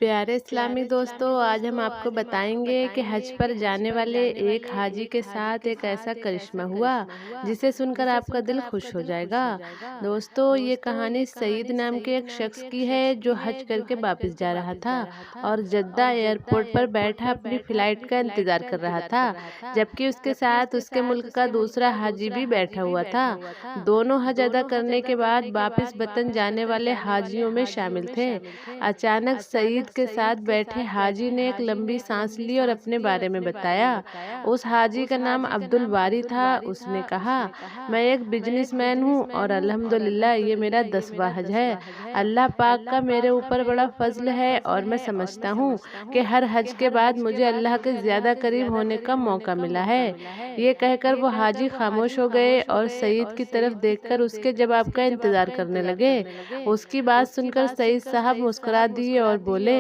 प्यारे इस्लामी दोस्तों, आज हम आपको बताएंगे कि हज पर जाने वाले एक हाजी के साथ एक ऐसा करिश्मा हुआ जिसे सुनकर आपका दिल खुश हो जाएगा। दोस्तों, ये कहानी सईद नाम के एक शख्स की है जो हज करके वापस जा रहा था और जद्दा एयरपोर्ट पर बैठा अपनी फ्लाइट का इंतजार कर रहा था, जबकि उसके साथ उसके मुल्क का दूसरा हाजी भी बैठा हुआ था। दोनों हज अदा करने के बाद वापस वतन जाने वाले हाजियों में शामिल थे। अचानक सईद के साथ बैठे हाजी ने एक लंबी सांस ली और अपने बारे में बताया। उस हाजी का नाम अब्दुल बारी था। उसने कहा, मैं एक बिजनेसमैन हूँ और अल्हम्दुलिल्लाह ये मेरा 10वां हज है। अल्लाह पाक का मेरे ऊपर बड़ा फजल है और मैं समझता हूँ कि हर हज के बाद मुझे अल्लाह के ज्यादा करीब होने का मौका मिला है। ये कहकर वो हाजी खामोश हो गए और सईद की तरफ देखकर उसके जवाब का इंतजार करने लगे। उसकी बात सुनकर सईद साहब मुस्कुरा दिए और बोले,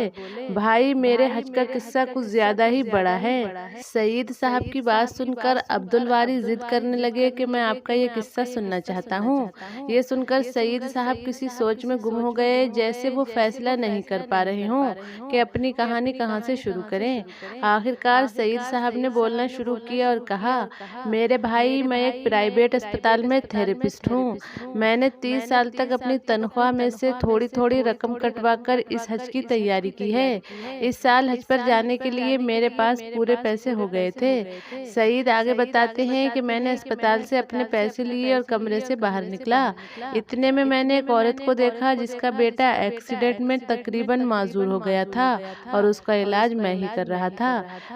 भाई मेरे हज का किस्सा कुछ ज्यादा ही बड़ा है। सईद साहब की बात सुनकर अब्दुल वारी जिद करने लगे कि मैं आपका ये किस्सा सुनना चाहता हूँ। ये सुनकर सईद साहब किसी सोच में गुम हो गए, जैसे वो फैसला नहीं कर पा रहे हों कि अपनी कहानी कहाँ से शुरू करें। आखिरकार सईद साहब ने बोलना शुरू किया और कहा, मेरे भाई, मैं एक प्राइवेट अस्पताल में थेरेपिस्ट हूँ। मैंने 30 साल तक अपनी तनख्वाह में से थोड़ी थोड़ी रकम कटवा कर इस हज की तैयारी की है। इस साल हज पर जाने के लिए मेरे पास पूरे पैसे हो गए थे। सईद आगे बताते हैं कि मैंने अस्पताल से अपने पैसे लिए और कमरे से बाहर निकला। इतने में मैंने एक औरत को देखा जिसका बेटा एक्सीडेंट में तकरीबन माजूर हो गया था और उसका इलाज मैं ही कर रहा था।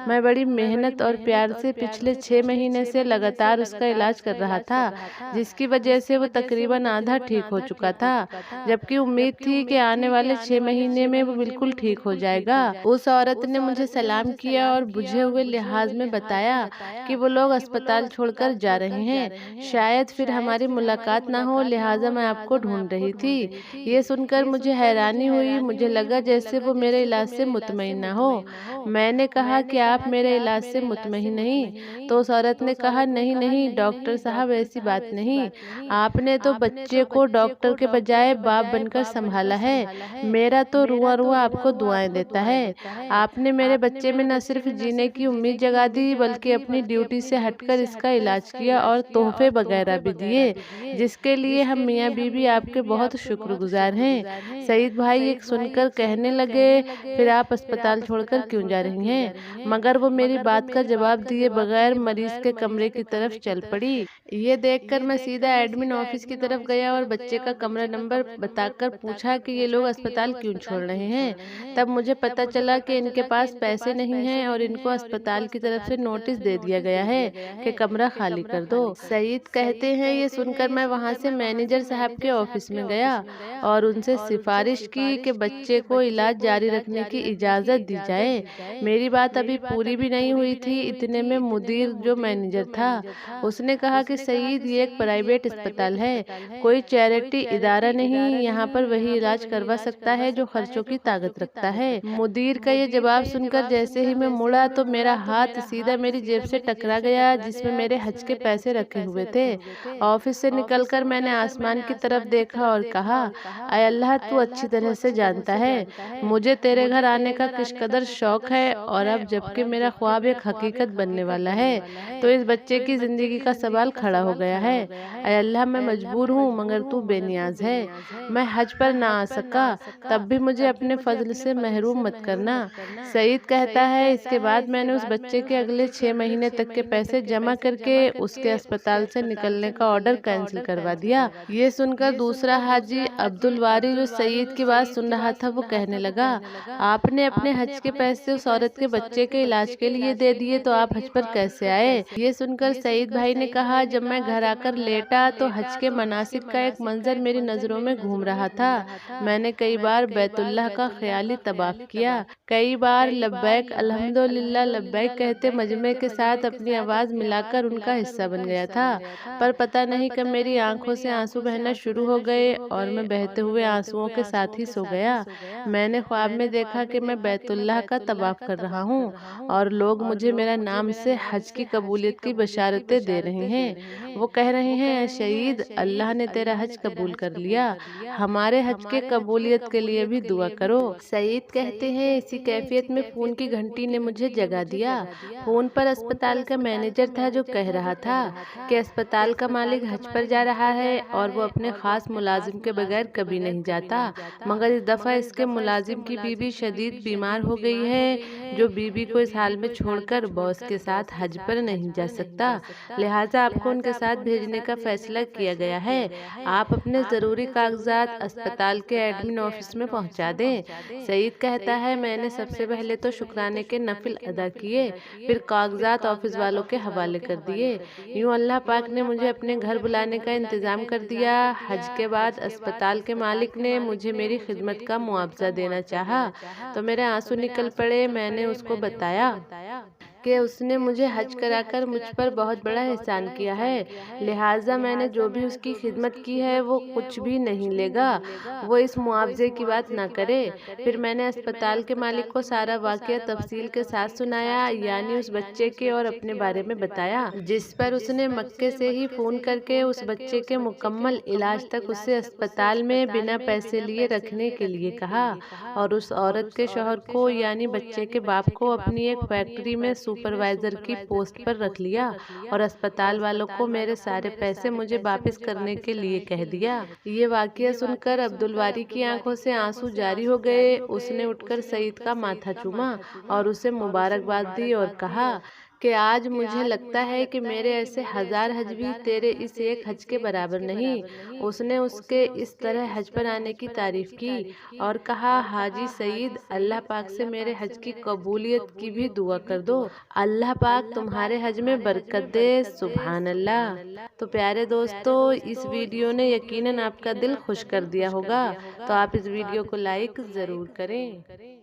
मैं बड़ी मेहनत और प्यार से पिछले 6 महीने से लगातार उसका इलाज कर रहा था, जिसकी वजह से वो तकरीबन आधा ठीक हो चुका था, जबकि उम्मीद थी कि आने वाले 6 महीने में वो बिल्कुल ठीक हो जाएगा। उस औरत ने मुझे सलाम किया और बुझे हुए लिहाज में बताया कि वो लोग अस्पताल छोड़कर जा रहे हैं, शायद फिर हमारी मुलाकात ना हो, लिहाजा मैं आपको ढूंढ रही थी। ये सुनकर मुझे हैरानी हुई। मुझे लगा जैसे वो मेरे इलाज से मुतमईन ना हो। मैंने कहा कि आप मेरे इलाज से मुतमईन नहीं? तो उस औरत ने कहा, नहीं नहीं डॉक्टर साहब, ऐसी बात नहीं। आपने तो बच्चे को डॉक्टर के बजाय बाप बनकर संभाला है। मेरा तो रुआ रुआ आपको दुआएं देता है। आपने मेरे बच्चे में न सिर्फ जीने की उम्मीद जगा दी, बल्कि अपनी ड्यूटी से हटकर इसका इलाज किया और तोहफे वगैरह भी दिए, जिसके लिए हम मियाँ बीवी आपके बहुत शुक्रगुजार हैं। सईद भाई एक सुनकर कहने लगे, फिर आप अस्पताल छोड़कर क्यों जा रही हैं? मगर वो मेरी बात का जवाब दिए बगैर मरीज के कमरे की तरफ चल पड़ी। ये देखकर मैं सीधा एडमिन ऑफिस की तरफ गया और बच्चे का कमरा नंबर बताकर पूछा कि ये लोग अस्पताल क्यों छोड़ रहे हैं। तब मुझे पता चला कि इनके पास पैसे नहीं हैं और इनको अस्पताल की तरफ से नोटिस दे दिया गया है कि कमरा खाली कर दो। सईद कहते हैं, ये सुनकर मैं वहां से मैनेजर साहब के ऑफिस में गया और उनसे सिफारिश की कि बच्चे को इलाज जारी रखने की इजाजत दी जाए। मेरी बात अभी पूरी भी नहीं हुई थी, इतने में मुदीर जो मैनेजर था, उसने कहा कि सईद, ये एक प्राइवेट अस्पताल है, कोई चैरिटी इदारा नहीं। यहाँ पर वही इलाज करवा सकता है जो खर्चों की ताकत रखता है। मुदीर का ये जवाब सुनकर जैसे ही मैं मुड़ा तो मेरा हाथ सीधा मेरी जेब से टकरा गया, जिसमें मेरे हज के पैसे रखे हुए थे। ऑफिस से निकलकर मैंने आसमान की तरफ देखा और कहा, अय अल्लाह, तू अच्छी तरह से जानता है मुझे तेरे घर आने का किस कदर शौक है, और अब जबकि मेरा ख्वाब एक हकीकत बनने वाला है, तो इस बच्चे की जिंदगी का सवाल खड़ा हो गया है। अय अल्लाह, मैं मजबूर हूँ, मगर तू बेनियाज है। मैं हज पर ना आ सका, तब भी मुझे अपने फजल से महरूम मत करना। सईद कहता है, इसके बाद मैंने उस बच्चे के अगले 6 महीने तक के पैसे जमा करके उसके अस्पताल से निकलने का ऑर्डर कैंसिल करवा दिया। ये सुनकर दूसरा हाजी अब्दुल वारी जो सईद की बात सुन रहा था, वो कहने लगा, आपने अपने हज के पैसे उस औरत के बच्चे के इलाज के लिए दे दिए, तो आप हज पर कैसे आए? ये सुनकर सईद भाई ने कहा, जब मैं घर आकर लेटा तो हज के मनासिक का एक मंजर मेरी नजरों में घूम रहा था। मैंने कई बार बैतुल्लाह का ख्याली तवाफ किया, कई बार लब्बैक अल्हम्दुलिल्लाह लब्बैक कहते मजमे के साथ अपनी आवाज मिलाकर उनका हिस्सा बन गया था। पर पता नहीं कब मेरी आंखों से आंसू बहना शुरू हो गए और मैं बहते हुए आंसुओं के साथ ही सो गया। मैंने ख्वाब में देखा कि मैं बैतुल्लाह का तवाफ कर रहा हूँ और लोग मुझे मेरा नाम से हज की कबूलियत की बशारतें दे रहे हैं। वो कह रहे हैं, शहीद, अल्लाह ने तेरा हज कबूल कर लिया, हमारे हज के कबूलियत के लिए भी दुआ करो। सईद कहते हैं, इसी कैफियत में फ़ोन की घंटी ने मुझे जगा दिया। फ़ोन पर अस्पताल का मैनेजर था जो कह रहा था कि अस्पताल का मालिक हज पर जा रहा है और वो अपने ख़ास मुलाजिम के बगैर कभी नहीं जाता। मगर इस दफ़ा इसके मुलाजिम की बीवी शदीद बीमार हो गई है, जो बीवी को इस हाल में छोड़कर बॉस के साथ हज पर नहीं जा सकता। लिहाजा आपको उनके साथ भेजने का फैसला किया गया है। आप अपने ज़रूरी कागजात अस्पताल के एडमिन ऑफिस में पहुंचा दें। सईद कहता है, मैंने सबसे पहले तो शुक्राने के नफिल अदा किए, फिर कागजात ऑफिस वालों के हवाले कर दिए। यूं अल्लाह पाक ने मुझे अपने घर बुलाने का इंतज़ाम कर दिया। हज के बाद अस्पताल के मालिक ने मुझे मेरी खिदमत का मुआवजा देना चाहा तो मेरे आंसू निकल पड़े। मैंने उसको बताया कि उसने मुझे हज कराकर मुझ पर बहुत बड़ा एहसान किया है, लिहाजा मैंने जो भी उसकी खिदमत की है वो कुछ भी नहीं लेगा। वो इस मुआवजे की बात ना करे। फिर मैंने अस्पताल के मालिक को सारा वाकया तफसील के साथ सुनाया, यानी उस बच्चे के और अपने बारे में बताया, जिस पर उसने मक्के से ही फ़ोन करके उस बच्चे के मुकम्मल इलाज तक उसे अस्पताल में बिना पैसे लिए रखने के लिए कहा और उस औरत के शौहर को यानी बच्चे के बाप को अपनी एक फैक्ट्री में सुपरवाइजर की पोस्ट पर रख लिया और अस्पताल वालों को मेरे सारे पैसे मुझे वापस करने के लिए कह दिया। ये वाकया सुनकर अब्दुलवारी की आंखों से आंसू जारी हो गए। उसने उठकर सईद का माथा चूमा और उसे मुबारकबाद दी और कहा कि आज मुझे लगता है कि मेरे ऐसे हजार हज भी तेरे इस एक हज के बराबर नहीं। उसने उसके इस तरह हज पर आने की तारीफ की और कहा, हाजी सईद, अल्लाह पाक से मेरे हज की कबूलियत की भी दुआ कर दो। अल्लाह पाक तुम्हारे हज में बरकत दे। सुभान अल्लाह। तो प्यारे दोस्तों, इस वीडियो ने यकीनन आपका दिल खुश कर दिया होगा, तो आप इस वीडियो को लाइक ज़रूर करें।